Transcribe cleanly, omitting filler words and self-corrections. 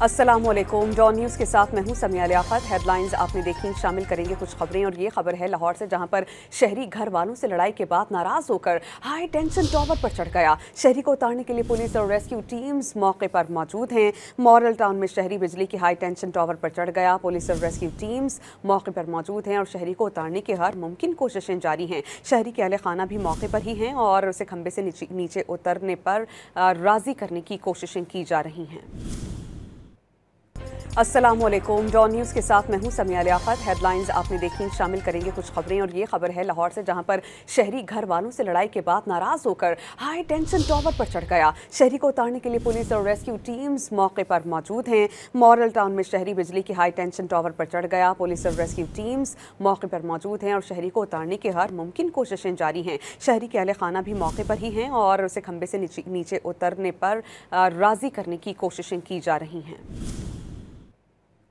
अस्सलामुअलैकुम। Don news के साथ मैं हूं समिया लियाकत। हेडलाइंस आपने देखी, शामिल करेंगे कुछ खबरें और ये खबर है लाहौर से, जहां पर शहरी घर वालों से लड़ाई के बाद नाराज होकर हाई टेंशन टावर पर चढ़ गया। शहरी को उतारने के लिए पुलिस और रेस्क्यू टीम्स मौके पर मौजूद हैं। मॉरल टाउन में शहरी बिजली की हाई टेंशन टावर पर चढ़ गया। पुलिस और रेस्क्यू टीम्स मौके पर मौजूद हैं और शहरी को उतारने की हर मुमकिन कोशिशें जारी हैं। शहरी के अहले खाना भी मौके पर ही हैं और उसे खंबे से नीचे उतरने पर राजी करने की कोशिशें की जा रही हैं। अस्सलामुअलैकुम। डॉन न्यूज़ के साथ मैं हूं समिया लियाकत। हेडलाइंस आपने देखी, शामिल करेंगे कुछ खबरें और ये खबर है लाहौर से, जहां पर शहरी घर वालों से लड़ाई के बाद नाराज होकर हाई टेंशन टावर पर चढ़ गया। शहरी को उतारने के लिए पुलिस और रेस्क्यू टीम्स मौके पर मौजूद हैं। मॉरल टाउन में शहरी बिजली की हाई टेंशन टावर पर चढ़ गया। पुलिस और रेस्क्यू टीम्स मौके पर मौजूद हैं और शहरी को उतारने की हर मुमकिन कोशिशें जारी हैं। शहरी के अहले खाना भी मौके पर ही हैं और उसे खंबे से नीचे उतरने पर राजी करने की कोशिशें की जा रही हैं।